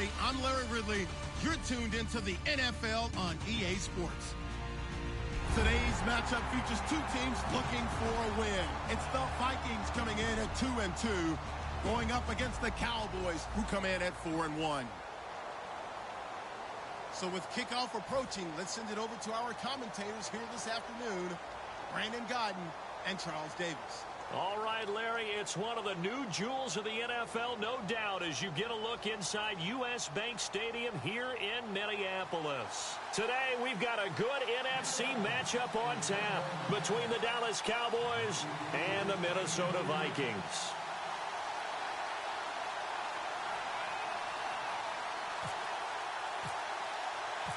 everybody. I'm Larry Ridley. You're tuned into the NFL on EA Sports. Today's matchup features two teams looking for a win. It's the Vikings coming in at 2-2, going up against the Cowboys, who come in at 4-1. So with kickoff approaching, let's send it over to our commentators here this afternoon, Brandon Godden and Charles Davis. All right, Larry, it's one of the new jewels of the NFL, no doubt, as you get a look inside U.S. Bank Stadium here in Minneapolis. Today, we've got a good NFC matchup on tap between the Dallas Cowboys and the Minnesota Vikings.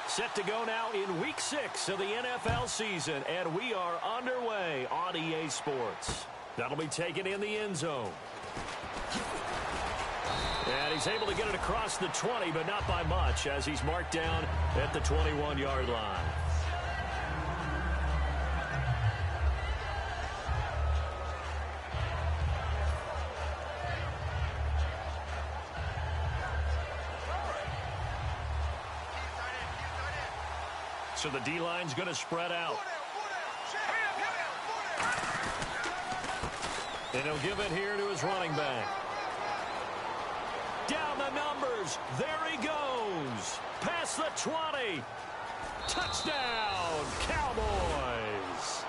Set to go now in Week 6 of the NFL season, and we are underway on EA Sports. That'll be taken in the end zone. And he's able to get it across the 20, but not by much, as he's marked down at the 21-yard line. So the D-line's going to spread out. And he'll give it here to his running back. Down the numbers. There he goes. Past the 20. Touchdown, Cowboys.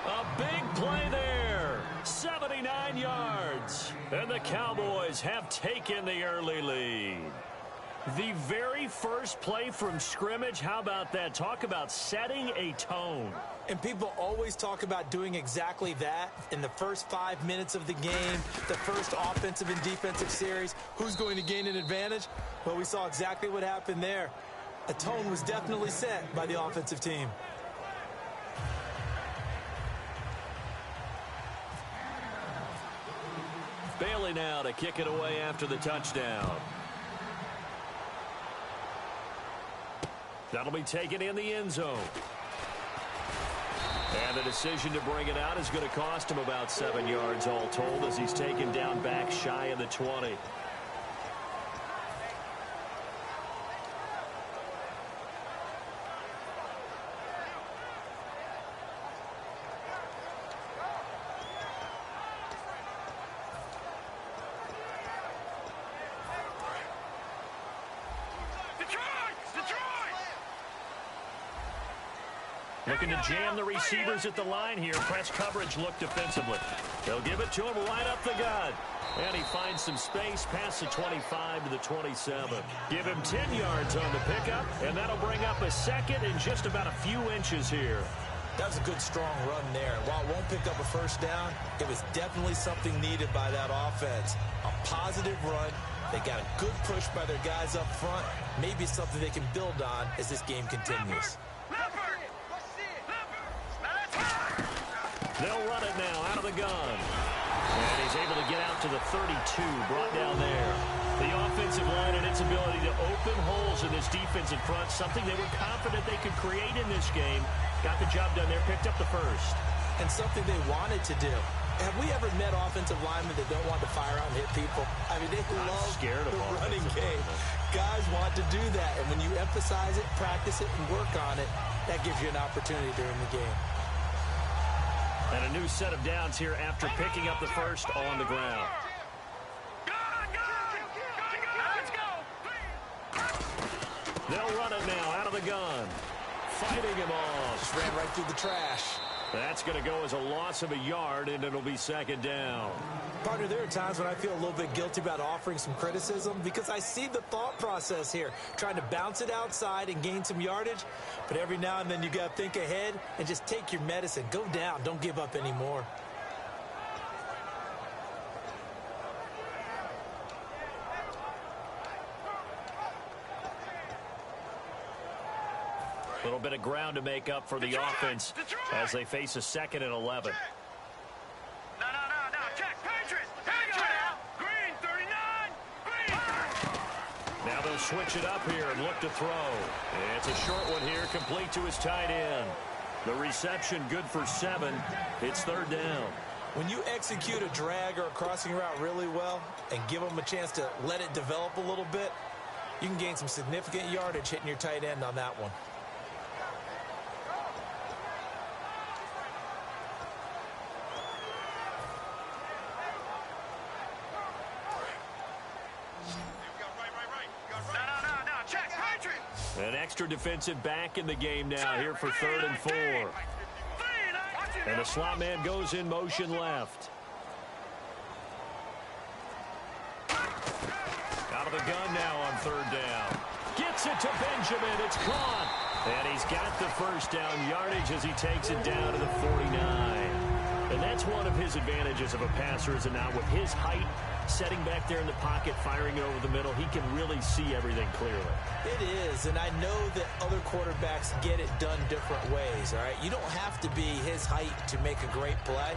A big play there. 79 yards. And the Cowboys have taken the early lead. The very first play from scrimmage, how about that? Talk about setting a tone. And people always talk about doing exactly that in the first 5 minutes of the game, the first offensive and defensive series. Who's going to gain an advantage? Well, we saw exactly what happened there. A tone was definitely set by the offensive team. Bailey now to kick it away after the touchdown. That'll be taken in the end zone. And the decision to bring it out is going to cost him about 7 yards all told, as he's taken down back shy of the 20. Looking to jam the receivers at the line here. Press coverage look defensively. They'll give it to him right up the gut. And he finds some space past the 25 to the 27. Give him 10 yards on the pickup, and that'll bring up a second in just about a few inches here. That was a good, strong run there. While it won't pick up a first down, it was definitely something needed by that offense. A positive run. They got a good push by their guys up front. Maybe something they can build on as this game continues. They'll run it now out of the gun. And he's able to get out to the 32, brought down there. The offensive line and its ability to open holes in this defensive front, something they were confident they could create in this game. Got the job done there, picked up the first. And something they wanted to do. Have we ever met offensive linemen that don't want to fire out and hit people? I mean, they love the running game. Guys want to do that. And when you emphasize it, practice it, and work on it, that gives you an opportunity during the game. And a new set of downs here after picking up the first on the ground. They'll run it now out of the gun. Fighting him off. Just ran right through the trash. That's going to go as a loss of a yard, and it'll be second down. Partner, there are times when I feel a little bit guilty about offering some criticism because I see the thought process here, trying to bounce it outside and gain some yardage. But every now and then you got to think ahead and just take your medicine. Go down. Don't give up anymore. A little bit of ground to make up for the offense as they face a 2nd and 11. Now they'll switch it up here and look to throw. It's a short one here, complete to his tight end. The reception good for 7. It's 3rd down. When you execute a drag or a crossing route really well and give them a chance to let it develop a little bit, You can gain some significant yardage hitting your tight end on that one. An extra defensive back in the game now here for 3rd and 4. And the slot man goes in motion left. Out of the gun now on 3rd down. Gets it to Benjamin. It's caught. And he's got the first down yardage as he takes it down to the 49. And that's one of his advantages of a passer, is it not? With his height, setting back there in the pocket, firing it over the middle, he can really see everything clearly. It is, and I know that other quarterbacks get it done different ways, all right? You don't have to be his height to make a great play,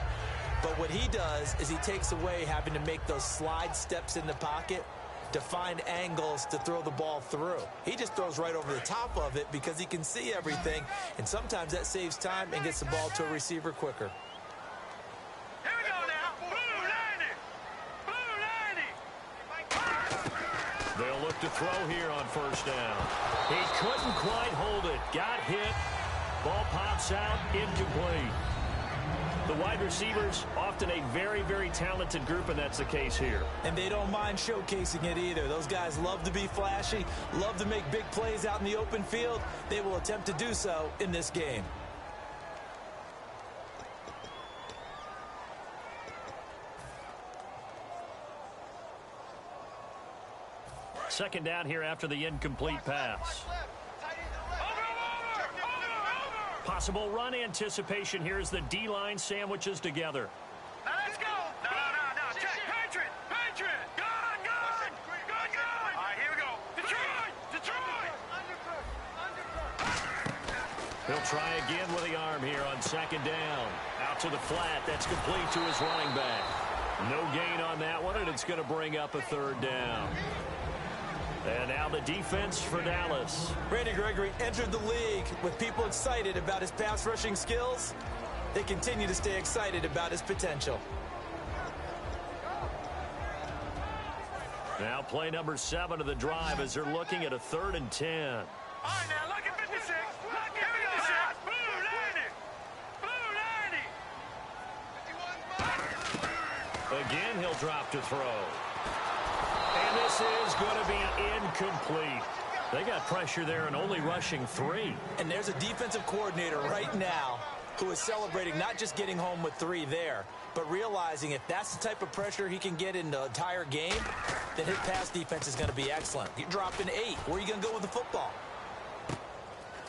but what he does is he takes away having to make those slide steps in the pocket to find angles to throw the ball through. He just throws right over the top of it because he can see everything, and sometimes that saves time and gets the ball to a receiver quicker. They'll look to throw here on 1st down. He couldn't quite hold it. Got hit. Ball pops out. Incomplete. The wide receivers, often a very, very talented group, and that's the case here. And they don't mind showcasing it either. Those guys love to be flashy, love to make big plays out in the open field. They will attempt to do so in this game. Second down here after the incomplete pass. Possible run anticipation here as the D-line sandwiches together. Now let's go. No. Check. Patriot. Gun. All right, here we go. Detroit. He'll try again with the arm here on 2nd down. Out to the flat. That's complete to his running back. No gain on that one, and it's going to bring up a 3rd down. And now the defense for Dallas. Randy Gregory entered the league with people excited about his pass rushing skills. They continue to stay excited about his potential. Now play number 7 of the drive as they're looking at a 3rd and 10. All right, now look at 56. Look at 56. Blue 90. Again, he'll drop to throw. And this is going to be incomplete. They got pressure there and only rushing 3. And there's a defensive coordinator right now who is celebrating not just getting home with 3 there, but realizing if that's the type of pressure he can get in the entire game, then his pass defense is going to be excellent. You're dropping 8. Where are you going to go with the football?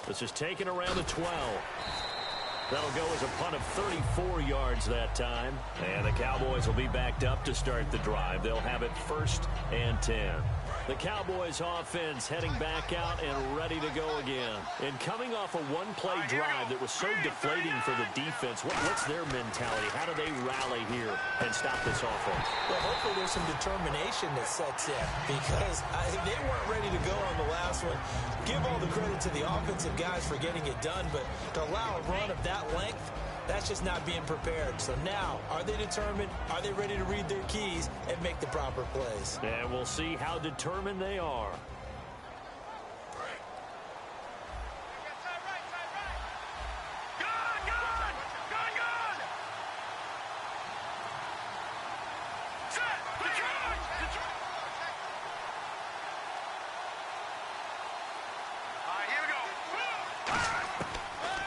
This is taken around the 12. That'll go as a punt of 34 yards that time. And the Cowboys will be backed up to start the drive. They'll have it 1st and 10. The Cowboys offense heading back out and ready to go again. And coming off a one-play drive that was so deflating for the defense, what's their mentality? How do they rally here and stop this offense? Well, hopefully there's some determination that sets in because they weren't ready to go on the last one. Give all the credit to the offensive guys for getting it done, but to allow a run of that length, that's just not being prepared. So now, are they determined? Are they ready to read their keys and make the proper plays? And we'll see how determined they are.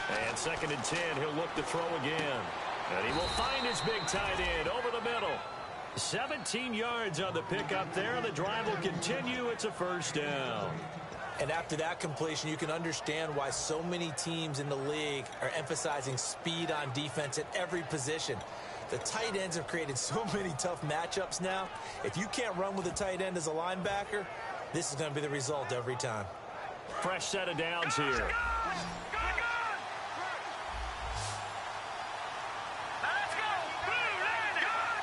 And 2nd and 10, he'll look to throw again. And he will find his big tight end over the middle. 17 yards on the pickup there. The drive will continue. It's a 1st down. And after that completion, you can understand why so many teams in the league are emphasizing speed on defense at every position. The tight ends have created so many tough matchups now. If you can't run with a tight end as a linebacker, this is going to be the result every time. Fresh set of downs here.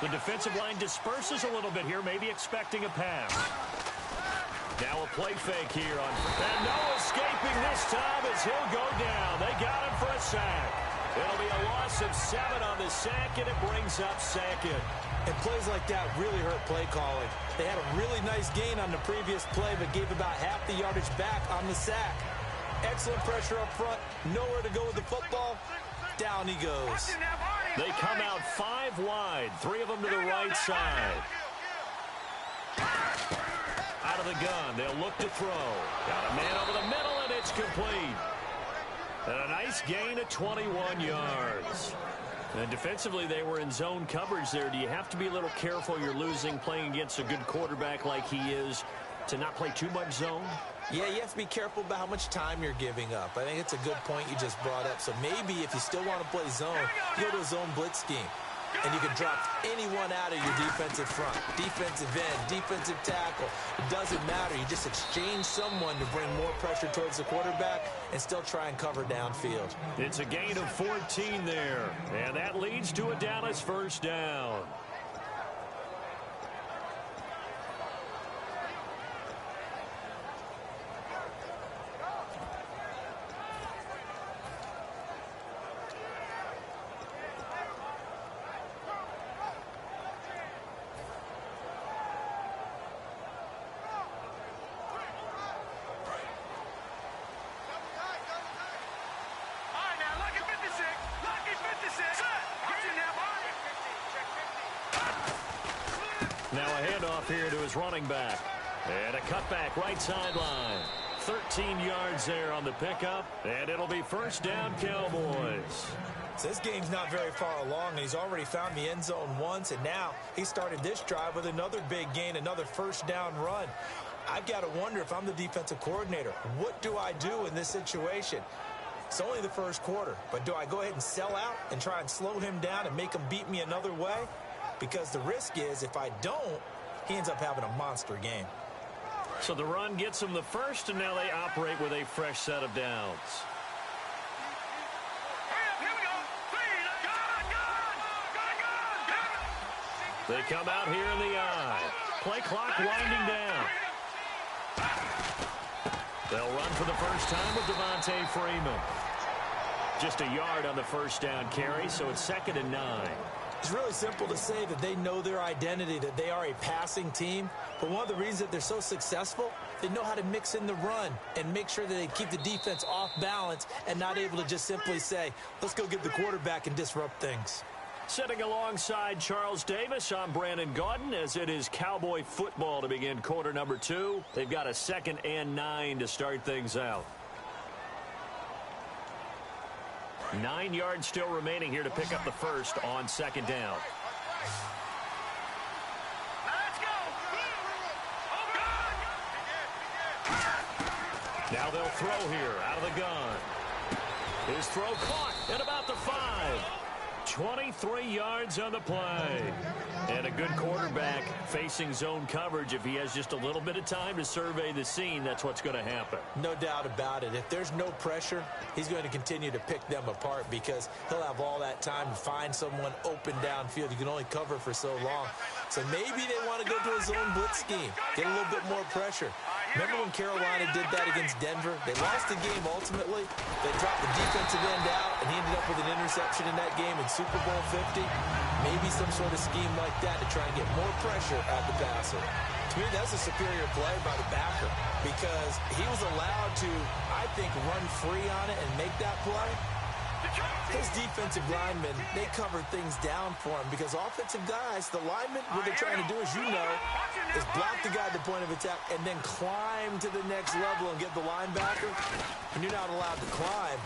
The defensive line disperses a little bit here, maybe expecting a pass. Now a play fake here on, and no escaping this time as he'll go down. They got him for a sack. It'll be a loss of 7 on the sack, and it brings up 2nd. And plays like that really hurt play calling. They had a really nice gain on the previous play, but gave about half the yardage back on the sack. Excellent pressure up front. Nowhere to go with the football. Down he goes. They come out 5 wide. 3 of them to the right side. Out of the gun. They'll look to throw. Got a man over the middle, and it's complete. And a nice gain of 21 yards. And defensively, they were in zone coverage there. Do you have to be a little careful? You're losing playing against a good quarterback like he is to not play too much zone? Yeah, you have to be careful about how much time you're giving up. I think it's a good point you just brought up. So maybe if you still want to play zone, you go to a zone blitz scheme. And you can drop anyone out of your defensive front, defensive end, defensive tackle. It doesn't matter. You just exchange someone to bring more pressure towards the quarterback and still try and cover downfield. It's a gain of 14 there. And that leads to a Dallas first down. Now a handoff here to his running back. And a cutback right sideline. 13 yards there on the pickup. And it'll be first down, Cowboys. So this game's not very far along, and he's already found the end zone once, and now he started this drive with another big gain, another first down run. I've got to wonder if I'm the defensive coordinator. What do I do in this situation? It's only the first quarter, but do I go ahead and sell out and try and slow him down and make him beat me another way? Because the risk is if I don't, he ends up having a monster game. So the run gets them the first, and now they operate with a fresh set of downs. They come out here in the eye. Play clock winding down. They'll run for the first time with Devontae Freeman. Just a yard on the first down carry, so it's 2nd and 9. It's really simple to say that they know their identity, that they are a passing team. But one of the reasons that they're so successful, they know how to mix in the run and make sure that they keep the defense off balance and not able to just simply say, let's go get the quarterback and disrupt things. Sitting alongside Charles Davis, I'm Brandon Gaudin, as it is Cowboy football to begin quarter number 2. They've got a 2nd and 9 to start things out. 9 yards still remaining here to pick up the first on 2nd down. Let's go! Now they'll throw here out of the gun. His throw caught at about the 5. 23 yards on the play. And a good quarterback facing zone coverage. If he has just a little bit of time to survey the scene, that's what's going to happen. No doubt about it. If there's no pressure, he's going to continue to pick them apart because he'll have all that time to find someone open downfield. You can only cover for so long. So maybe they want to go to a zone blitz scheme, get a little bit more pressure. Remember when Carolina did that against Denver? They lost the game ultimately. They dropped the defensive end out, and he ended up with an interception in that game in Super Bowl 50. Maybe some sort of scheme like that to try and get more pressure at the passer. To me, that's a superior play by the backer because he was allowed to, I think, run free on it and make that play. His defensive linemen, they cover things down for him because offensive guys, the linemen, what they're trying to do, as you know, is block the guy at the point of attack and then climb to the next level and get the linebacker. And you're not allowed to climb.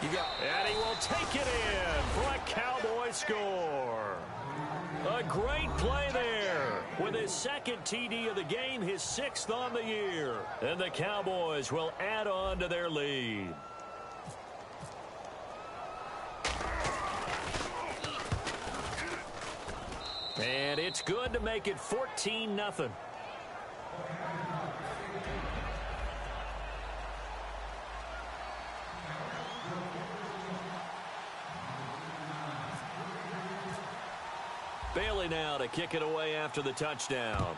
You got... And he will take it in for a Cowboy score. A great play there with his 2nd TD of the game, his 6th on the year. And the Cowboys will add on to their lead. And it's good to make it 14-0. Bailey now to kick it away after the touchdown.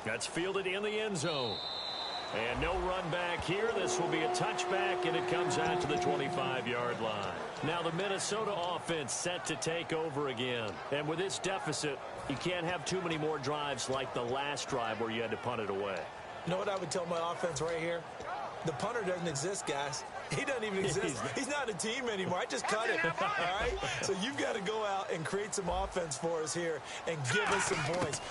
That's fielded in the end zone. And no run back here. This will be a touchback, and it comes out to the 25-yard line. Now the Minnesota offense set to take over again. And with this deficit, you can't have too many more drives like the last drive where you had to punt it away. You know what I would tell my offense right here? The punter doesn't exist, guys. He doesn't even exist. He's not a team anymore. I just cut it, all right? So you've got to go out and create some offense for us here and give us some points.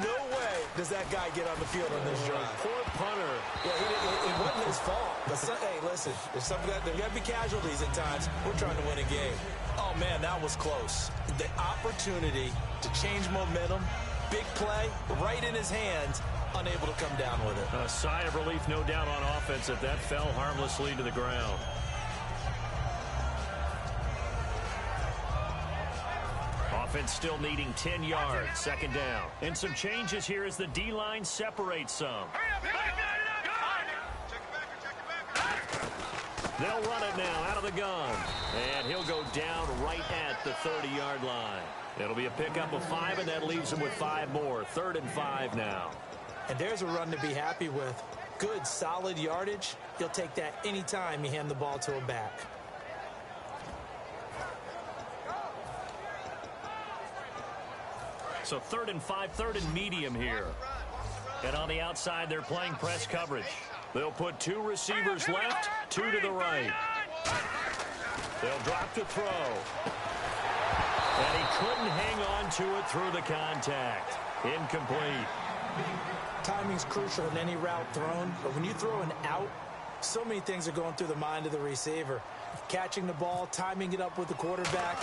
No way does that guy get on the field on this drive. Poor punter. Yeah, it wasn't his fault. But hey, listen, there's got to be casualties at times. We're trying to win a game. Oh, man, that was close. The opportunity to change momentum, big play, right in his hands, unable to come down with it. A sigh of relief, no doubt, on offense that fell harmlessly to the ground. Offense still needing 10 yards, second down. And some changes here as the D-line separates some. They'll run it now out of the gun. And he'll go down right at the 30-yard line. It'll be a pickup of 5, and that leaves him with 5 more. 3rd and 5 now. And there's a run to be happy with. Good, solid yardage. You'll take that anytime you hand the ball to a back. So 3rd and 5, 3rd and medium here. And on the outside, they're playing press coverage. They'll put 2 receivers left, 2 to the right. They'll drop to throw. And he couldn't hang on to it through the contact. Incomplete. Timing's crucial in any route thrown, but when you throw an out, so many things are going through the mind of the receiver. Catching the ball, timing it up with the quarterback.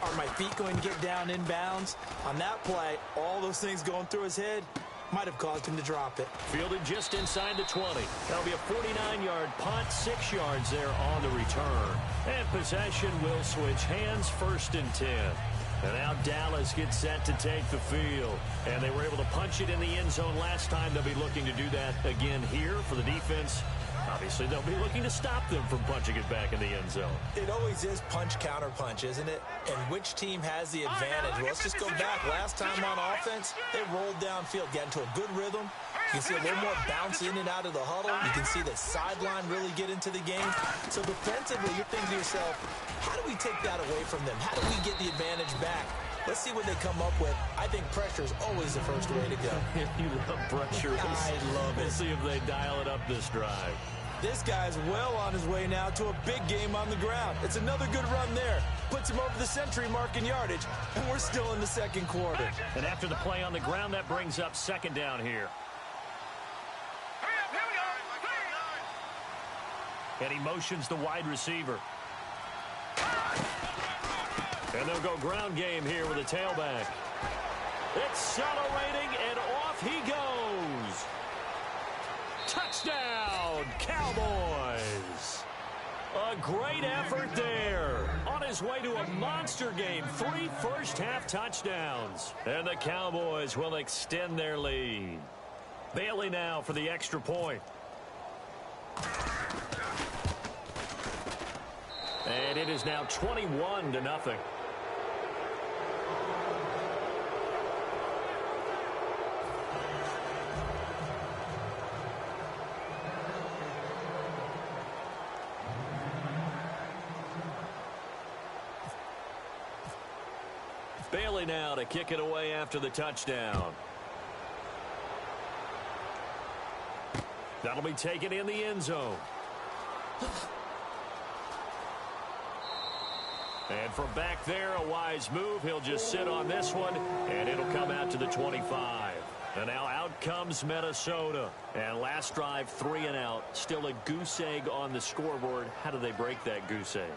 Are my feet going to get down in bounds? On that play, all those things going through his head might have caused him to drop it. Fielded just inside the 20. That'll be a 49-yard punt, 6 yards there on the return. And possession will switch hands, 1st and 10. And now Dallas gets set to take the field. And they were able to punch it in the end zone last time. They'll be looking to do that again here for the defense. Obviously, they'll be looking to stop them from punching it back in the end zone. It always is punch-counter-punch, isn't it? And which team has the advantage? Well, let's just go back. Last time on offense, they rolled downfield, got into a good rhythm. You can see a little more bounce in and out of the huddle. You can see the sideline really get into the game. So defensively, you're thinking to yourself, how do we take that away from them? How do we get the advantage back? Let's see what they come up with. I think pressure is always the first way to go. You love pressure. I love it. We'll see if they dial it up this drive. This guy's well on his way now to a big game on the ground. It's another good run there. Puts him over the century mark in yardage, and we're still in the second quarter. And after the play on the ground, that brings up 2nd down here. And he motions the wide receiver. And they'll go ground game here with a tailback. Accelerating, and off he goes. Touchdown, Cowboys. A great effort there. On his way to a monster game. 3 first-half touchdowns. And the Cowboys will extend their lead. Bailey now for the extra point. And it is now 21-0. Bailey now to kick it away after the touchdown. That'll be taken in the end zone. And from back there, a wise move. He'll just sit on this one, and it'll come out to the 25. And now out comes Minnesota. And last drive, 3 and out. Still a goose egg on the scoreboard. How do they break that goose egg?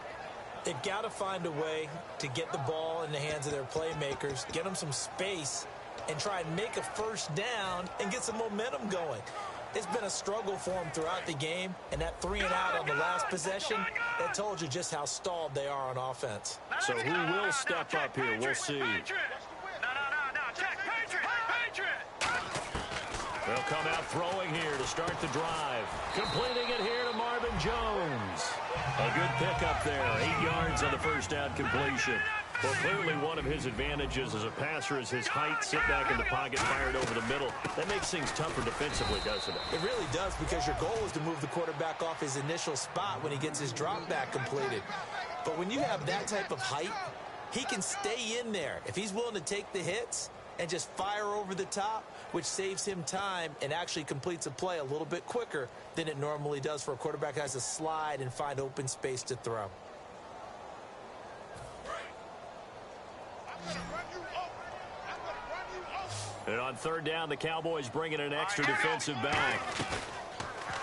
They've got to find a way to get the ball in the hands of their playmakers, get them some space, and try and make a first down and get some momentum going. It's been a struggle for them throughout the game, and that 3 and out on the last possession, that told you just how stalled they are on offense. So who will step up here? We'll see. They'll come out throwing here to start the drive. Completing it here to Marvin Jones. A good pickup there. 8 yards on the first down completion. Well, clearly one of his advantages as a passer is his height. Sit back in the pocket, fired over the middle. That makes things tougher defensively, doesn't it? It really does, because your goal is to move the quarterback off his initial spot when he gets his drop back completed. But when you have that type of height, he can stay in there. If he's willing to take the hits and just fire over the top, which saves him time and actually completes a play a little bit quicker than it normally does for a quarterback who has to slide and find open space to throw. And on third down, the Cowboys bring in an extra defensive back.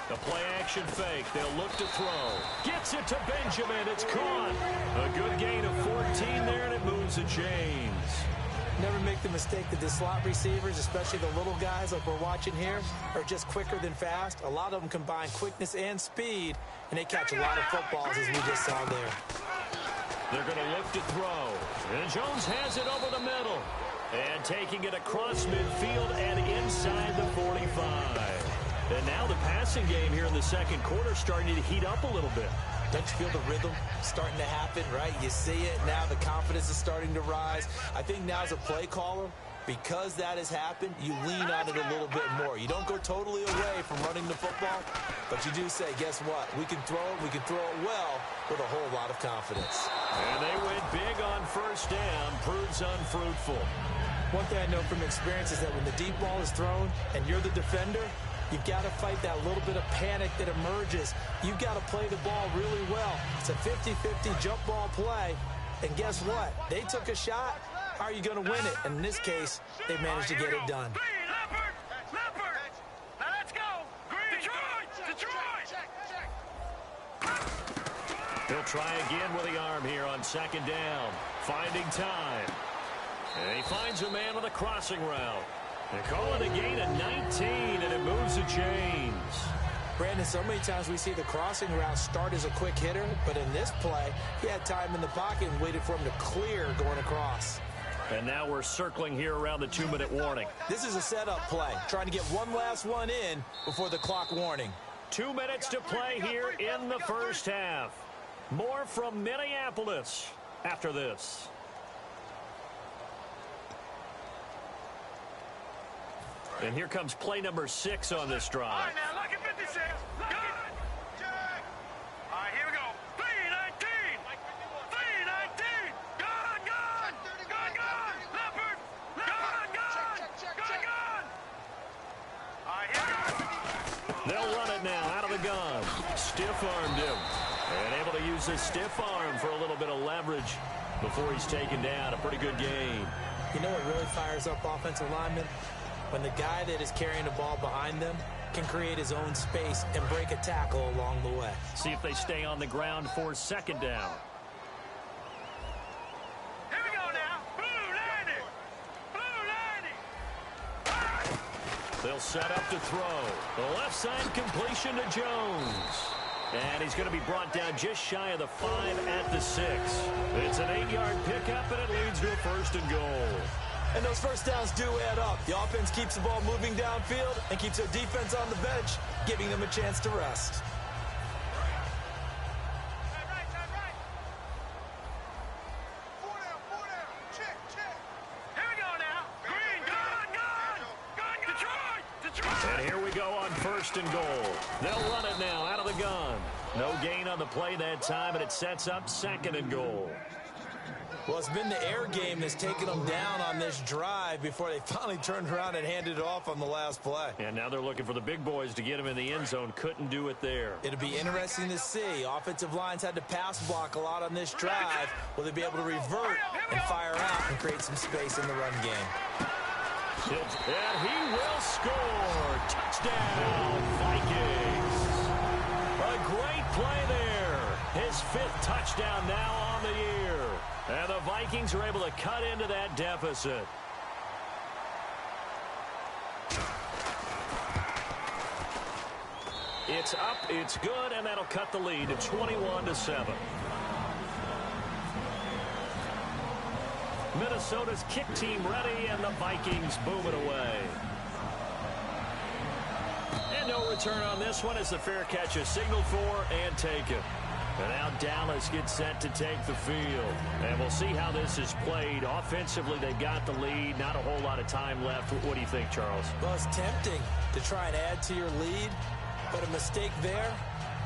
The play action fake. They'll look to throw. Gets it to Benjamin. It's caught. A good gain of 14 there, and it moves the chains. Never make the mistake that the slot receivers, especially the little guys like we're watching here, are just quicker than fast. A lot of them combine quickness and speed, and they catch a lot of footballs, as we just saw there. They're going to look to throw. And Jones has it over the middle. And taking it across midfield and inside the 45. And now the passing game here in the second quarter starting to heat up a little bit. Don't you feel the rhythm starting to happen, right? You see it now. The confidence is starting to rise. I think now as a play caller, because that has happened, you lean on it a little bit more. You don't go totally away from running the football, but you do say, guess what? We can throw it. We can throw it well with a whole lot of confidence. And they went big on first down. Proves unfruitful. One thing I know from experience is that when the deep ball is thrown and you're the defender, you've got to fight that little bit of panic that emerges. You've got to play the ball really well. It's a 50-50 jump ball play. And guess what? They took a shot. How are you going to win it? And in this case, they managed to get it done. Leopard! Now let's go! Detroit! He'll try again with the arm here on second down. Finding time. And he finds a man with a crossing route. They call it a gain of 19, and it moves the chains. Brandon, so many times we see the crossing route start as a quick hitter, but in this play, he had time in the pocket and waited for him to clear going across. And now we're circling here around the 2-minute warning. This is a setup play, trying to get one last one in before the clock warning. 2 minutes to play here in the first half. More from Minneapolis after this. And here comes play number 6 on this drive. All right, now, look at 56. Look at check. All right, here we go. 3-19. 3-19. Gone. Leopard. Gone. All right, here we go. They'll run it now out of the gun. Stiff-armed him. And able to use his stiff arm for a little bit of leverage before he's taken down. A pretty good gain. You know what really fires up offensive linemen? When the guy that is carrying the ball behind them can create his own space and break a tackle along the way. See if they stay on the ground for second down. Here we go now. Blue 90. They'll set up to throw. The left side completion to Jones. And he's going to be brought down just shy of the 5 at the 6. It's an 8-yard pickup, and it leads to a first and goal. And those first downs do add up. The offense keeps the ball moving downfield and keeps their defense on the bench, giving them a chance to rest. Right. 4 down. Check. Here we go now. Green, gone. Detroit. And here we go on first and goal. They'll run it now out of the gun. No gain on the play that time, and it sets up second and goal. Well, it's been the air game that's taken them down on this drive before they finally turned around and handed it off on the last play. And now they're looking for the big boys to get him in the end zone. Couldn't do it there. It'll be interesting to see. Offensive lines had to pass block a lot on this drive. Will they be able to revert and fire out and create some space in the run game? And he will score. Touchdown, Vikings. A great play there. His 5th touchdown now on the year. And the Vikings are able to cut into that deficit. It's up, it's good, and that'll cut the lead to 21-7. Minnesota's kick team ready, and the Vikings boom it away. And no return on this one as the fair catch is signaled for and taken. And now Dallas gets set to take the field. And we'll see how this is played. Offensively, they've got the lead. Not a whole lot of time left. What do you think, Charles? Well, it's tempting to try and add to your lead, but a mistake there,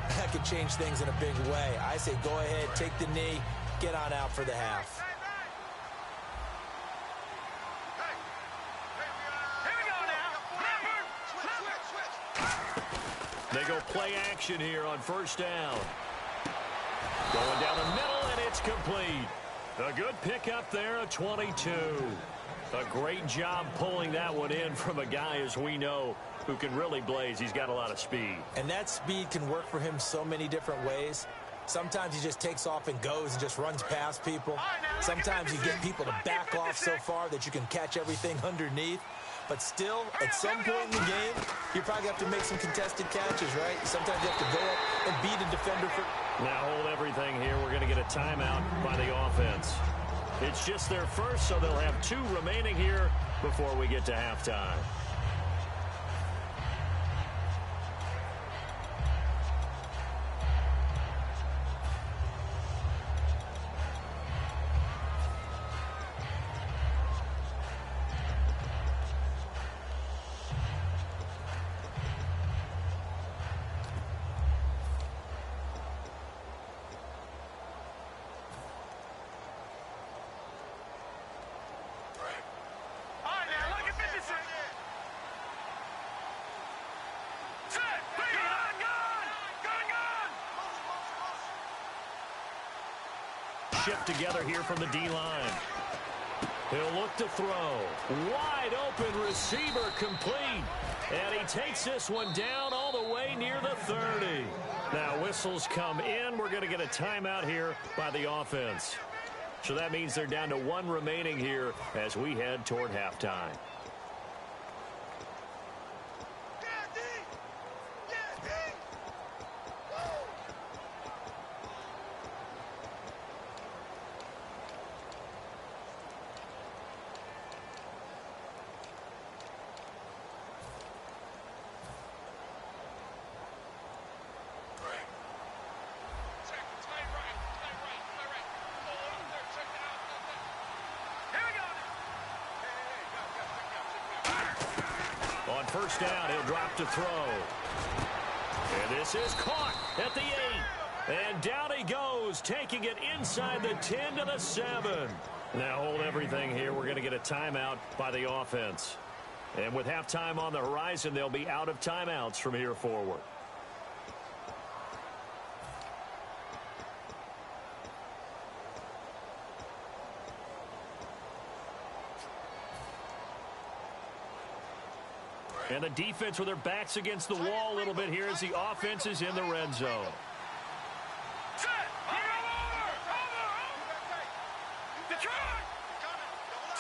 that could change things in a big way. I say go ahead, take the knee, get on out for the half. They go play action here on first down. Going down the middle, and it's complete. A good pickup there, a 22. A great job pulling that one in from a guy, as we know, who can really blaze. He's got a lot of speed. And that speed can work for him so many different ways. Sometimes he just takes off and goes and just runs past people. Sometimes you get people to back off so far that you can catch everything underneath. But still, at some point in the game, you probably have to make some contested catches, right? Sometimes you have to go up and beat a defender for... Now hold everything here. We're going to get a timeout by the offense. It's just their first, so they'll have 2 remaining here before we get to halftime. Shift together here from the D-line. He'll look to throw. Wide open receiver complete. And he takes this one down all the way near the 30. Now whistles come in. We're going to get a timeout here by the offense. So that means they're down to 1 remaining here as we head toward halftime. First down, he'll drop to throw. And this is caught at the 8. And down he goes, taking it inside the 10 to the 7. Now hold everything here. We're going to get a timeout by the offense. And with halftime on the horizon, they'll be out of timeouts from here forward. And the defense with their backs against the wall a little bit here as the offense is in the red zone.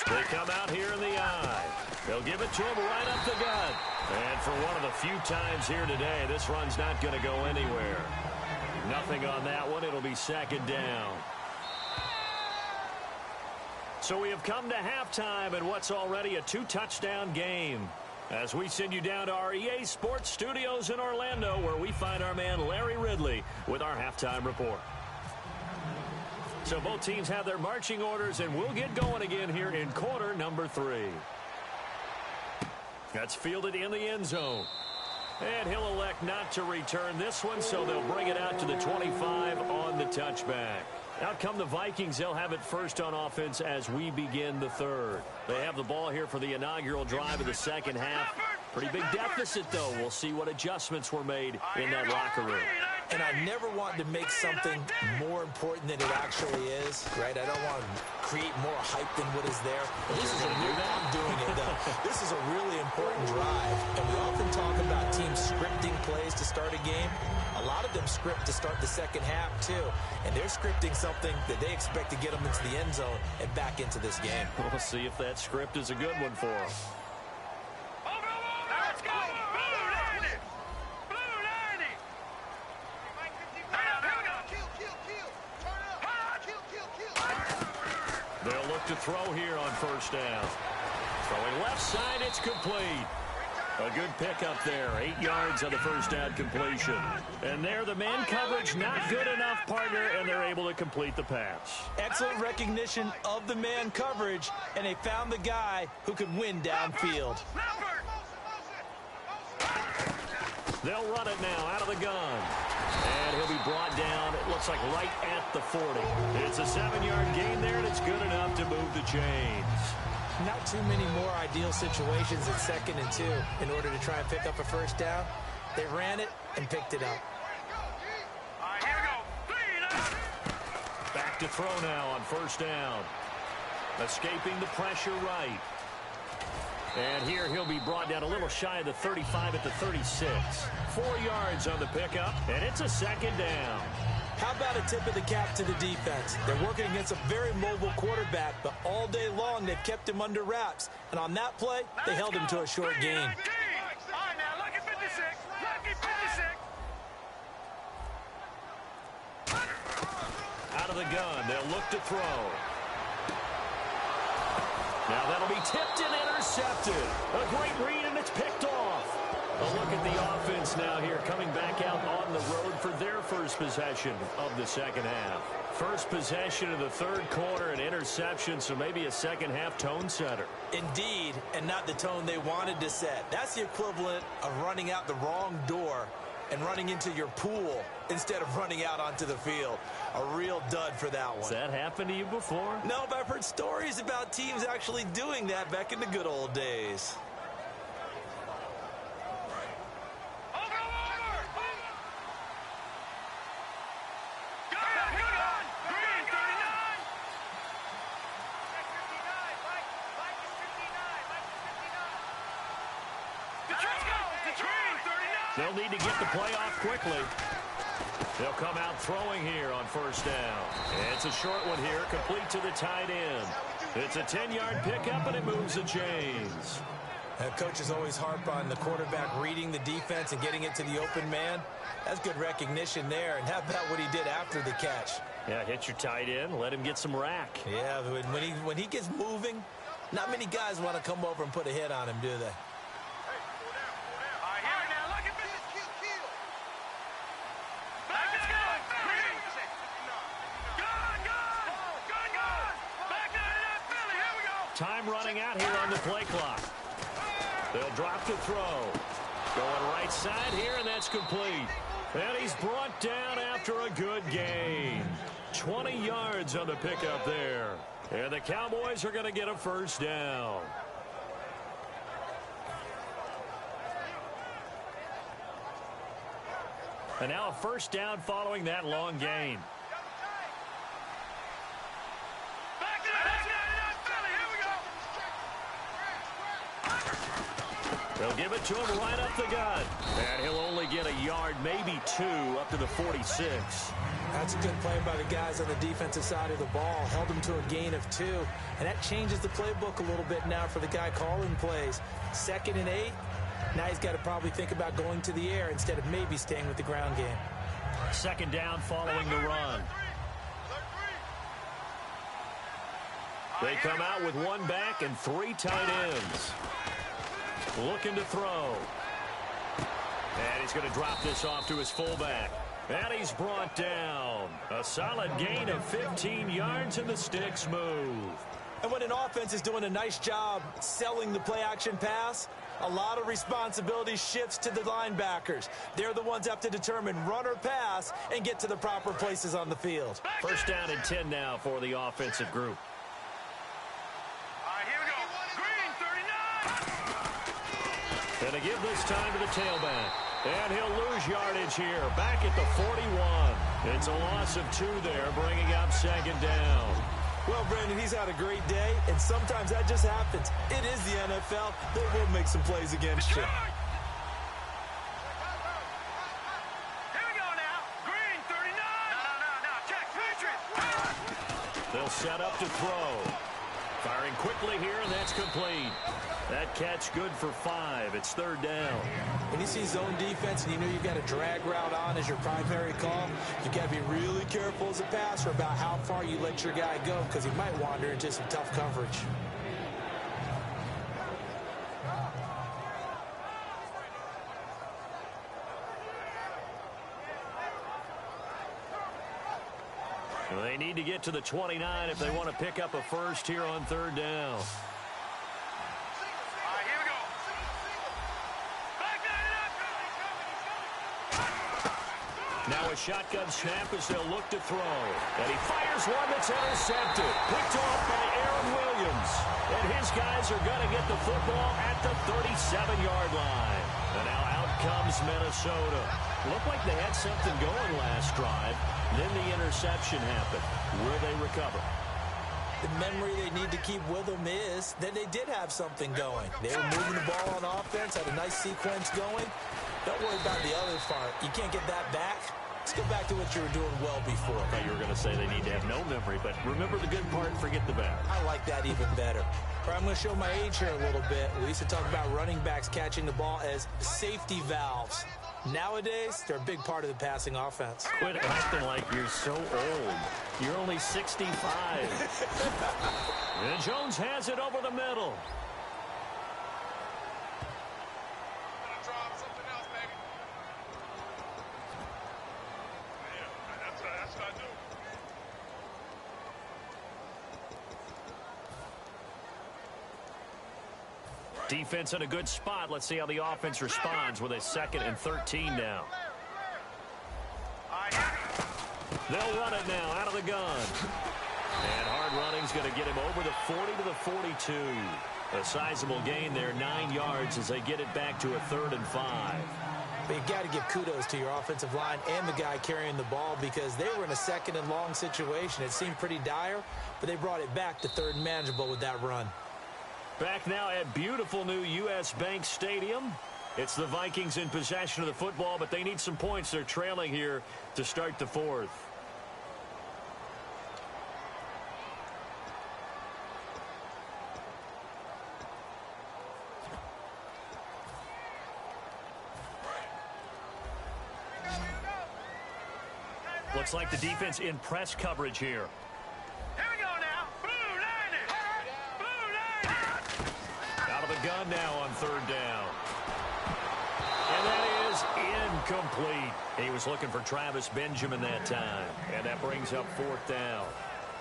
They come out here in the eye. They'll give it to him right up the gut. And for one of the few times here today, this run's not going to go anywhere. Nothing on that one. It'll be second down. So we have come to halftime in what's already a 2-touchdown game. As we send you down to our EA Sports Studios in Orlando, where we find our man Larry Ridley with our halftime report. So both teams have their marching orders, and we'll get going again here in quarter number 3. That's fielded in the end zone. And he'll elect not to return this one, so they'll bring it out to the 25 on the touchback. Out come the Vikings. They'll have it first on offense as we begin the third. They have the ball here for the inaugural drive of the second half. Pretty big deficit, though. We'll see what adjustments were made in that locker room. And I never want to make something more important than it actually is, right? I don't want to create more hype than what is there. But this is a real, I'm doing it, though. This is a really important drive. And we often talk about teams scripting plays to start a game. A lot of them script to start the second half, too. And they're scripting something that they expect to get them into the end zone and back into this game. We'll see if that script is a good one for them. Let's go! Blue 90! Blue 90! They'll look to throw here on first down. Throwing left side, it's complete. A good pickup there. 8 yards on the first down completion. And there, the man coverage not good enough, partner, and they're able to complete the pass. Excellent recognition of the man coverage, and they found the guy who could win downfield. They'll run it now out of the gun. And he'll be brought down, it looks like right at the 40. It's a 7-yard gain there, and it's good enough to move the chains. Not too many more ideal situations at 2nd and 2 in order to try and pick up a first down. They ran it and picked it up. Here we go. Back to throw now on first down. Escaping the pressure right. And here he'll be brought down a little shy of the 35 at the 36. 4 yards on the pickup, and it's a 2nd down. How about a tip of the cap to the defense? They're working against a very mobile quarterback, but all day long they've kept him under wraps. And on that play, they held him to a short gain. All right, now, lucky 56. Lucky 56. Out of the gun, they'll look to throw. Now that'll be tipped and intercepted. A great read, and it's picked off. A look at the offense now here, coming back out on the road for their first possession of the second half. First possession of the third quarter, an interception, so maybe a second-half tone setter. Indeed, and not the tone they wanted to set. That's the equivalent of running out the wrong door and running into your pool instead of running out onto the field. A real dud for that one. Has that happened to you before? No, but I've heard stories about teams actually doing that back in the good old days. They'll need to get the play off quickly. They'll come out throwing here on first down. It's a short one here, complete to the tight end. It's a 10-yard pickup, and it moves the chains. Coaches always harp on the quarterback reading the defense and getting it to the open man. That's good recognition there. And how about what he did after the catch? Yeah, hit your tight end, let him get some rack. Yeah, when he gets moving, not many guys want to come over and put a hit on him, do they? Time running out here on the play clock. They'll drop to throw. Going right side here, and that's complete. And he's brought down after a good gain. 20 yards on the pickup there. And the Cowboys are going to get a first down. And now a first down following that long gain. They'll give it to him right up the gut. And he'll only get a yard, maybe 2, up to the 46. That's a good play by the guys on the defensive side of the ball. Held him to a gain of 2. And that changes the playbook a little bit now for the guy calling plays. 2nd and 8. Now he's got to probably think about going to the air instead of maybe staying with the ground game. 2nd down following the run. They come out with 1 back and 3 tight ends. Looking to throw. And he's going to drop this off to his fullback. And he's brought down. A solid gain of 15 yards, and the sticks move. And when an offense is doing a nice job selling the play-action pass, a lot of responsibility shifts to the linebackers. They're the ones that have to determine run or pass and get to the proper places on the field. First down and 10 now for the offensive group. And to give this time to the tailback. And he'll lose yardage here. Back at the 41. It's a loss of 2 there, bringing up 2nd down. Well, Brandon, he's had a great day, and sometimes that just happens. It is the NFL. They will make some plays against you. Here we go now. Green, 39. No. Check. Patriots. They'll set up to throw. Firing quickly here, and that's complete. That catch good for 5. It's 3rd down. When you see zone defense and you know you've got a drag route on as your primary call, you've got to be really careful as a passer about how far you let your guy go because he might wander into some tough coverage. They need to get to the 29 if they want to pick up a first here on third down. Here we go. Back Now a shotgun snap as they'll look to throw. And he fires one that's intercepted. Picked off by Aaron Williams. And his guys are going to get the football at the 37-yard line. And now out comes Minnesota. Looked like they had something going last drive. Then the interception happened. Will they recover? The memory they need to keep with them is that they did have something going. They were moving the ball on offense, had a nice sequence going. Don't worry about the other part. You can't get that back. Let's go back to what you were doing well before. I thought you were going to say they need to have no memory, but remember the good part, forget the bad. I like that even better. All right, I'm going to show my age here a little bit. We used to talk about running backs catching the ball as safety valves. Nowadays, they're a big part of the passing offense. Quit acting like you're so old. You're only 65. And Jones has it over the middle. Defense in a good spot. Let's see how the offense responds with a 2nd and 13 now. They'll run it now out of the gun. And hard running's going to get him over the 40 to the 42. A sizable gain there, 9 yards as they get it back to a 3rd and 5. But you've got to give kudos to your offensive line and the guy carrying the ball because they were in a 2nd and long situation. It seemed pretty dire, but they brought it back to 3rd and manageable with that run. Back now at beautiful new U.S. Bank Stadium. It's the Vikings in possession of the football, but they need some points. They're trailing here to start the 4th. Looks like the defense in press coverage here. Here we go now. Blue 90. Blue 90. Out of the gun now on 3rd down. And that is incomplete. He was looking for Travis Benjamin that time. And that brings up 4th down.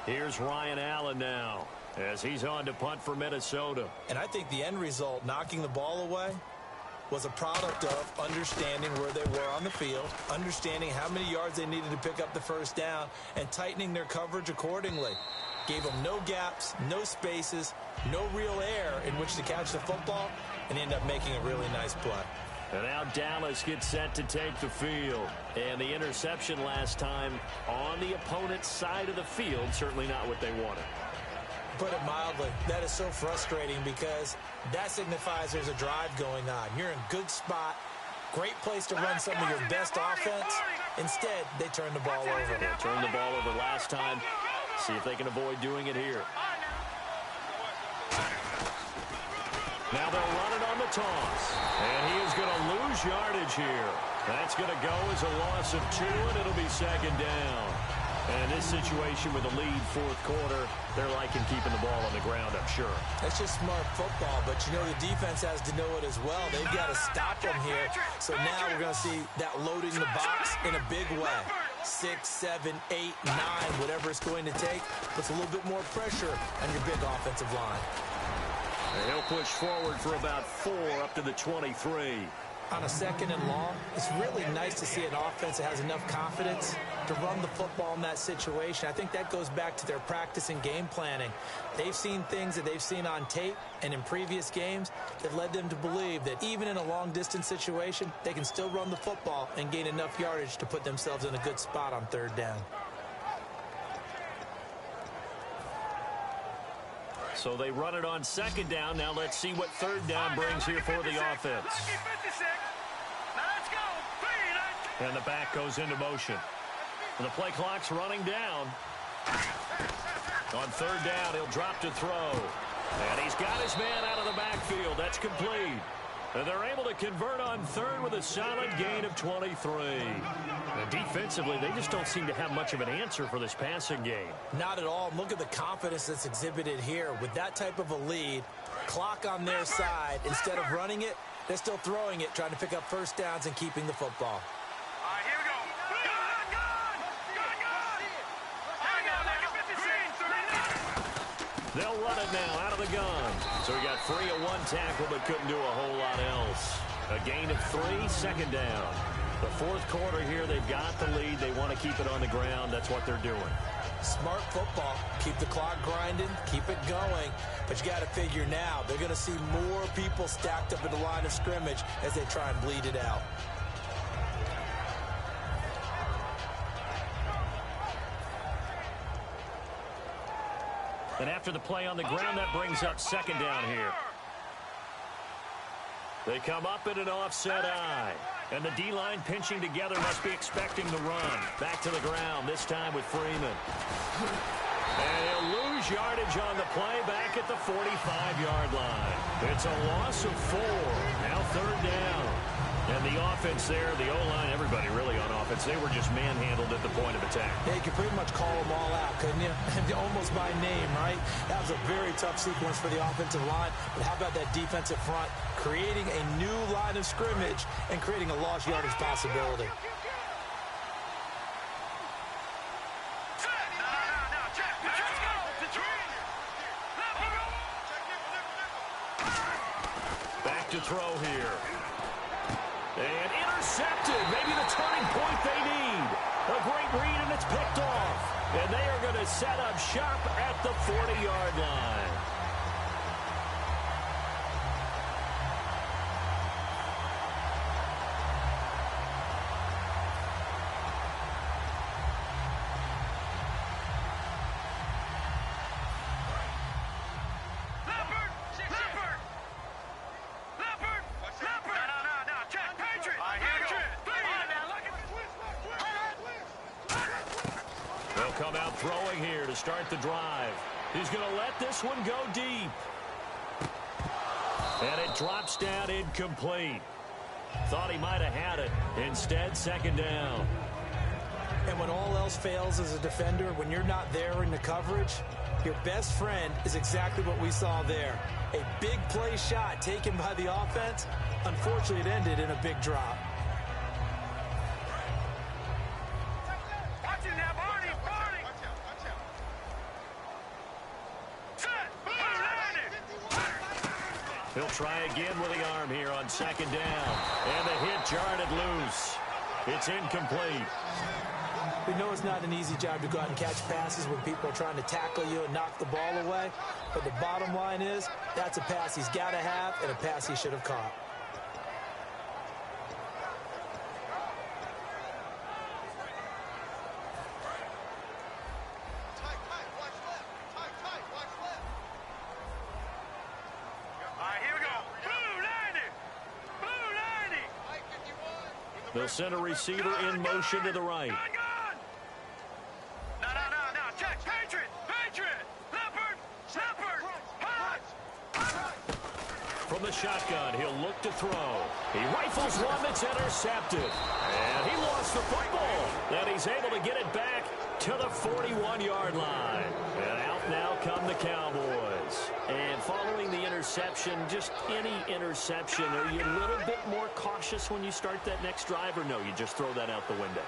Here's Ryan Allen now as he's on to punt for Minnesota. And I think the end result, knocking the ball away, was a product of understanding where they were on the field, understanding how many yards they needed to pick up the 1st down, and tightening their coverage accordingly. Gave them no gaps, no spaces, no real air in which to catch the football, and end up making a really nice play. And now Dallas gets set to take the field. And the interception last time on the opponent's side of the field, certainly not what they wanted. Put it mildly, that is so frustrating because that signifies there's a drive going on. You're in a good spot, great place to run some of your best offense. Instead, they turn the ball over. They turned the ball over last time. See if they can avoid doing it here. Now they'll run it on the toss. And he is going to lose yardage here. That's going to go as a loss of 2, and it'll be 2nd down. And this situation with the lead 4th quarter, they're liking keeping the ball on the ground, I'm sure. That's just smart football, but you know the defense has to know it as well. They've got to stop them here. So now we're going to see that loading the box in a big way. 6, 7, 8, 9, whatever it's going to take, puts a little bit more pressure on your big offensive line. And he'll push forward for about 4 up to the 23. On a 2nd and long, it's really nice to see an offense that has enough confidence to run the football in that situation. I think that goes back to their practice and game planning. They've seen things that they've seen on tape and in previous games that led them to believe that even in a long-distance situation, they can still run the football and gain enough yardage to put themselves in a good spot on 3rd down. So they run it on 2nd down. Now let's see what 3rd down brings here for the offense. And the back goes into motion. And the play clock's running down. On 3rd down, he'll drop to throw. And he's got his man out of the backfield. That's complete. And they're able to convert on 3rd with a solid gain of 23. And defensively, they just don't seem to have much of an answer for this passing game. Not at all. Look at the confidence that's exhibited here. With that type of a lead, clock on their side, instead of running it, they're still throwing it, trying to pick up 1st downs and keeping the football. Here we go. Gun! They'll run it now out of the gun. So he got free of one tackle but couldn't do a whole lot else. A gain of 3, second down. The fourth quarter here, they've got the lead. They want to keep it on the ground. That's what they're doing. Smart football. Keep the clock grinding. Keep it going. But you got to figure now, they're going to see more people stacked up at the line of scrimmage as they try and bleed it out. And after the play on the ground, that brings up second down here. They come up in an offset eye. And the D-line pinching together must be expecting the run. Back to the ground, this time with Freeman. And he'll lose yardage on the play back at the 45-yard line. It's a loss of 4. Now third down. And the offense there, the O-line, everybody really on offense, they were just manhandled at the point of attack. Yeah, you could pretty much call them all out, couldn't you? Almost by name, right? That was a very tough sequence for the offensive line. But how about that defensive front creating a new line of scrimmage and creating a lost yardage possibility? Back to throw here. And intercepted. Maybe the turning point they need. A great read, and it's picked off. And they are going to set up shop at the 40-yard line. Come out throwing here to start the drive. He's going to let this one go deep. And it drops down incomplete. Thought he might have had it. Instead, second down. And when all else fails as a defender, when you're not there in the coverage, your best friend is exactly what we saw there. A big play shot taken by the offense. Unfortunately, it ended in a big drop. He'll try again with the arm here on second down. And the hit jarred it loose. It's incomplete. We know it's not an easy job to go out and catch passes when people are trying to tackle you and knock the ball away. But the bottom line is, that's a pass he's got to have and a pass he should have caught. They'll send a receiver in motion to the right. No. Check. Patriot. Leopard. From the shotgun, he'll look to throw. He rifles one that's intercepted. And he lost the football. And he's able to get it back to the 41-yard line. And out now come the Cowboys. And following the interception, just any interception, are you a little bit more cautious when you start that next drive, or no, you just throw that out the window?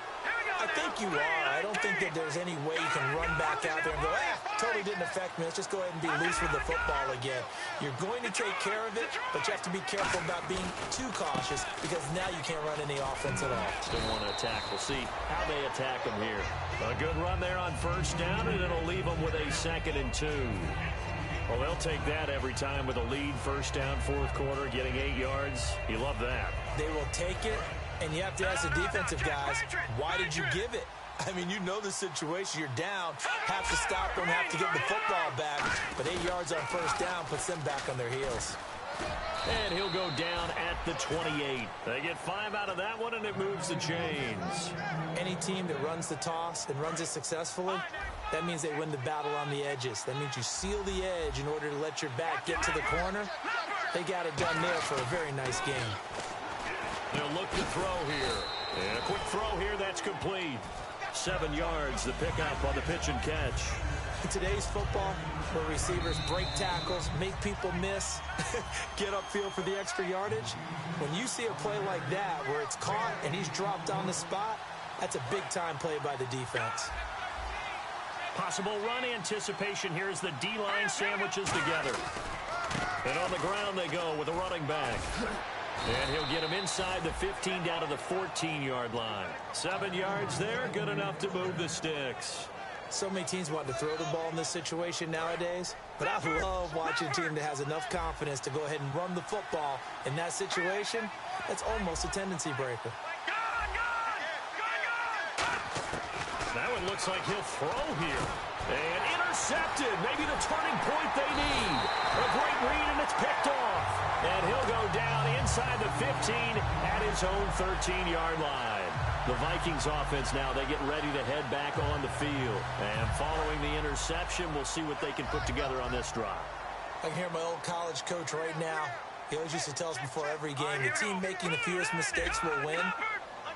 I think you are. I don't think that there's any way you can run back out there and go, totally didn't affect me. Let's just go ahead and be loose with the football again. You're going to take care of it, but you have to be careful about being too cautious because now you can't run any offense at all. Still want to attack. We'll see how they attack them here. A good run there on first down, and it'll leave them with a 2nd and 2. Well, they'll take that every time with a lead, first down, fourth quarter, getting 8 yards. You love that. They will take it. And you have to ask the defensive guys, why did you give it? I mean, you know the situation. You're down, have to stop them, have to get the football back. But 8 yards on first down puts them back on their heels. And he'll go down at the 28. They get 5 out of that one, and it moves the chains. Any team that runs the toss and runs it successfully, that means they win the battle on the edges. That means you seal the edge in order to let your back get to the corner. They got it done there for a very nice game. They'll look to throw here. And a quick throw here, that's complete. 7 yards, the pickup on the pitch and catch. In today's football, where receivers break tackles, make people miss, get upfield for the extra yardage, when you see a play like that where it's caught and he's dropped on the spot, that's a big-time play by the defense. Possible run anticipation here as the D-line sandwiches together. And on the ground they go with a running back. And he'll get him inside the 15 down to the 14-yard line. 7 yards there, good enough to move the sticks. So many teams want to throw the ball in this situation nowadays, but I love watching a team that has enough confidence to go ahead and run the football. In that situation, that's almost a tendency breaker. That one looks like he'll throw here. And intercepted. Maybe the turning point they need. A great read, and it's picked off. And he'll go down inside the 15 at his own 13-yard line. The Vikings offense now, they get ready to head back on the field. And following the interception, we'll see what they can put together on this drive. I can hear my old college coach right now. He always used to tell us before every game, the team making the fewest mistakes will win.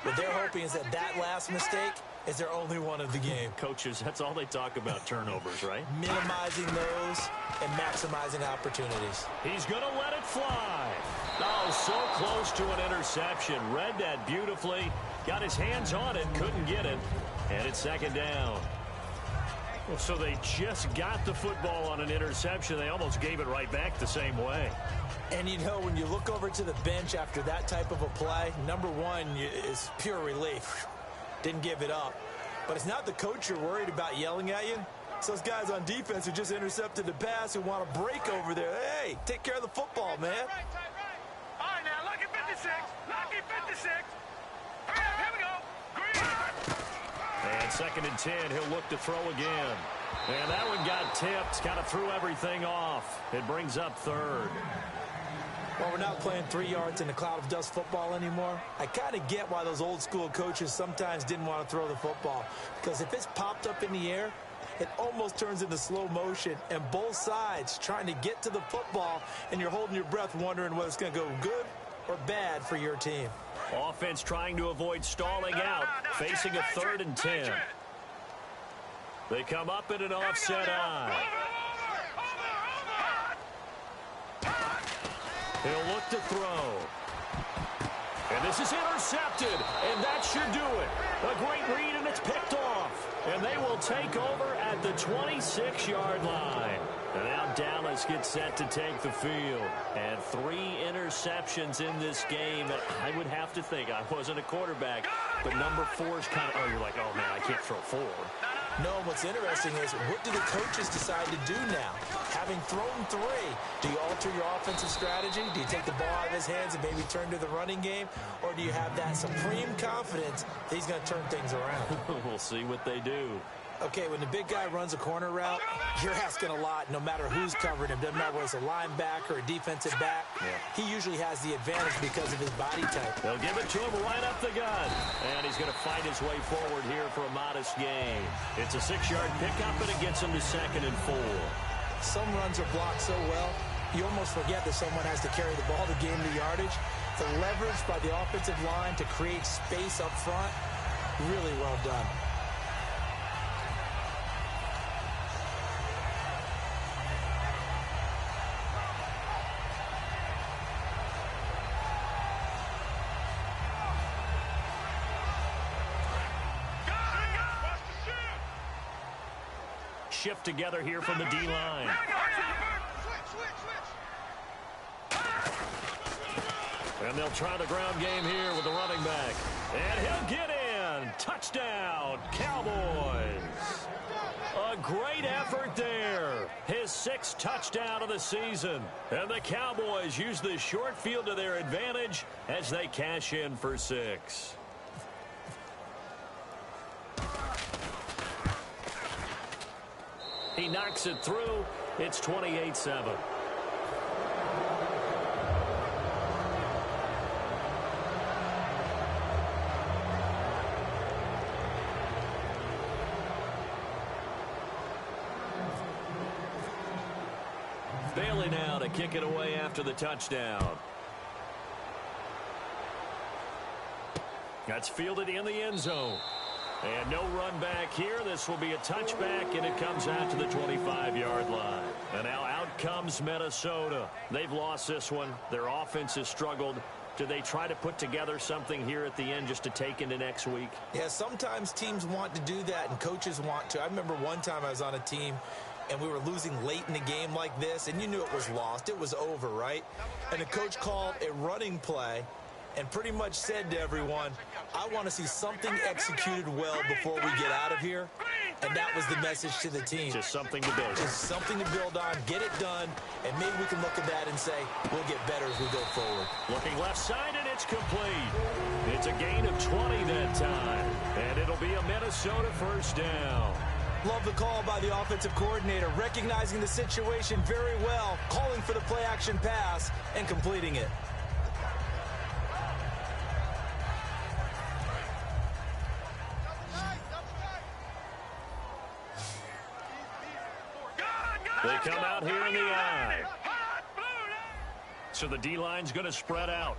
What they're hoping is that last mistake is their only one of the game. Coaches, that's all they talk about, turnovers, right? Minimizing those and maximizing opportunities. He's going to let it fly. Oh, so close to an interception. Read that beautifully. Got his hands on it, couldn't get it. And it's second down. Well, so they just got the football on an interception. They almost gave it right back the same way. And, you know, when you look over to the bench after that type of a play, number one is pure relief. Didn't give it up. But it's not the coach you're worried about yelling at you. It's those guys on defense who just intercepted the pass who want to break over there. Hey, take care of the football, man. All right, now, lucky 56. Lucky 56. Hurry up, here we go. Green. And second and 10, he'll look to throw again. And that one got tipped, kind of threw everything off. It brings up third. Well, we're not playing 3 yards in a cloud of dust football anymore. I kind of get why those old school coaches sometimes didn't want to throw the football. Because if it's popped up in the air, it almost turns into slow motion. And both sides trying to get to the football, and you're holding your breath wondering whether it's going to go good or bad for your team. Offense trying to avoid stalling out, facing a 3rd and 10. They come up in an offset eye. He'll look to throw. And this is intercepted, and that should do it. A great read, and it's picked off. And they will take over at the 26-yard line. And now Dallas gets set to take the field. And 3 interceptions in this game. And I would have to think, I wasn't a quarterback, but number 4 is kind of, oh, you're like, oh, man, I can't throw 4. No, what's interesting is, what do the coaches decide to do now? Having thrown 3, do you alter your offensive strategy? Do you take the ball out of his hands and maybe turn to the running game? Or do you have that supreme confidence that he's going to turn things around? We'll see what they do. Okay, when the big guy runs a corner route, you're asking a lot no matter who's covering him. Doesn't matter whether it's a linebacker or a defensive back. Yeah. He usually has the advantage because of his body type. They'll give it to him right up the gun. And he's going to fight his way forward here for a modest gain. It's a 6-yard pickup, and it gets him to 2nd and 4. Some runs are blocked so well, you almost forget that someone has to carry the ball to gain the yardage. The leverage by the offensive line to create space up front, really well done. Shift together here from the D-line. And they'll try the ground game here with the running back. And he'll get in. Touchdown, Cowboys. A great effort there. His 6th touchdown of the season. And the Cowboys use the short field to their advantage as they cash in for 6. He knocks it through. It's 28-7. Bailey now to kick it away after the touchdown. That's fielded in the end zone. And no run back here. This will be a touchback, and it comes out to the 25-yard line. And now out comes Minnesota. They've lost this one. Their offense has struggled. Do they try to put together something here at the end just to take into next week? Yeah, sometimes teams want to do that and coaches want to. I remember one time I was on a team and we were losing late in the game like this, and you knew it was lost. It was over, right? And the coach called a running play and pretty much said to everyone, I want to see something executed well before we get out of here. And that was the message to the team. Just something to build. Just something to build on, get it done, and maybe we can look at that and say, we'll get better as we go forward. Looking left side, and it's complete. It's a gain of 20 that time, and it'll be a Minnesota first down. Love the call by the offensive coordinator, recognizing the situation very well, calling for the play-action pass, and completing it. They come out here in the eye. So the D-line's going to spread out.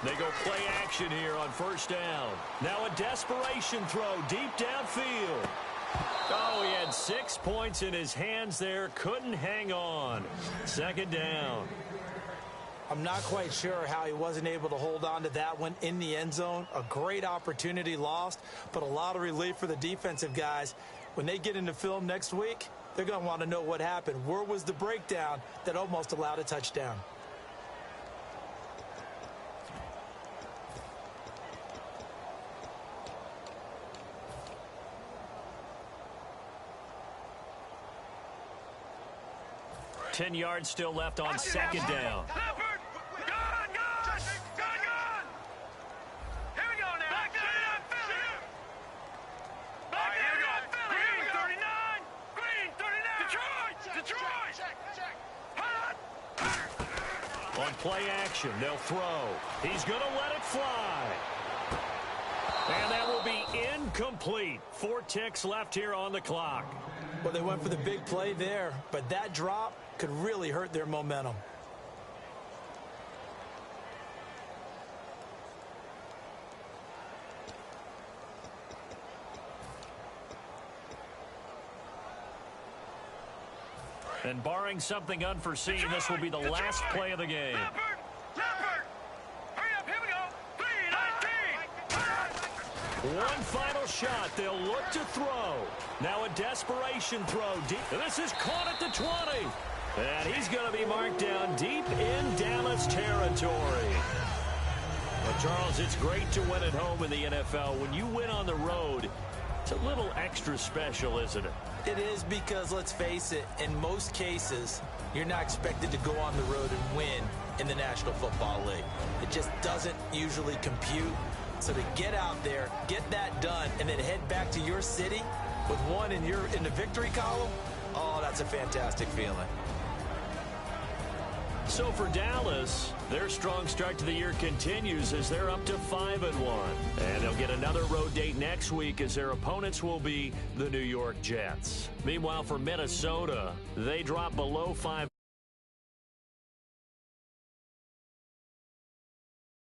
They go play action here on first down. Now a desperation throw deep downfield. Oh, he had 6 points in his hands there. Couldn't hang on. Second down. I'm not quite sure how he wasn't able to hold on to that one in the end zone. A great opportunity lost, but a lot of relief for the defensive guys. When they get into film next week, they're going to want to know what happened. Where was the breakdown that almost allowed a touchdown? Ten yards still left on second down. On play action, they'll throw. He's going to let it fly. And that will be incomplete. 4 ticks left here on the clock. Well, they went for the big play there, but that drop could really hurt their momentum. And barring something unforeseen, this will be the last play of the game. One final shot. They'll look to throw. Now a desperation throw. Deep. This is caught at the 20. And he's going to be marked down deep in Dallas territory. Well, Charles, it's great to win at home in the NFL. When you win on the road, it's a little extra special, isn't it? It is, because, let's face it, in most cases, you're not expected to go on the road and win in the National Football League. It just doesn't usually compute. So to get out there, get that done, and then head back to your city with one in the victory column, oh, that's a fantastic feeling. So for Dallas, their strong start to the year continues as they're up to 5-1. And they'll get another road date next week as their opponents will be the New York Jets. Meanwhile, for Minnesota, they drop below 5.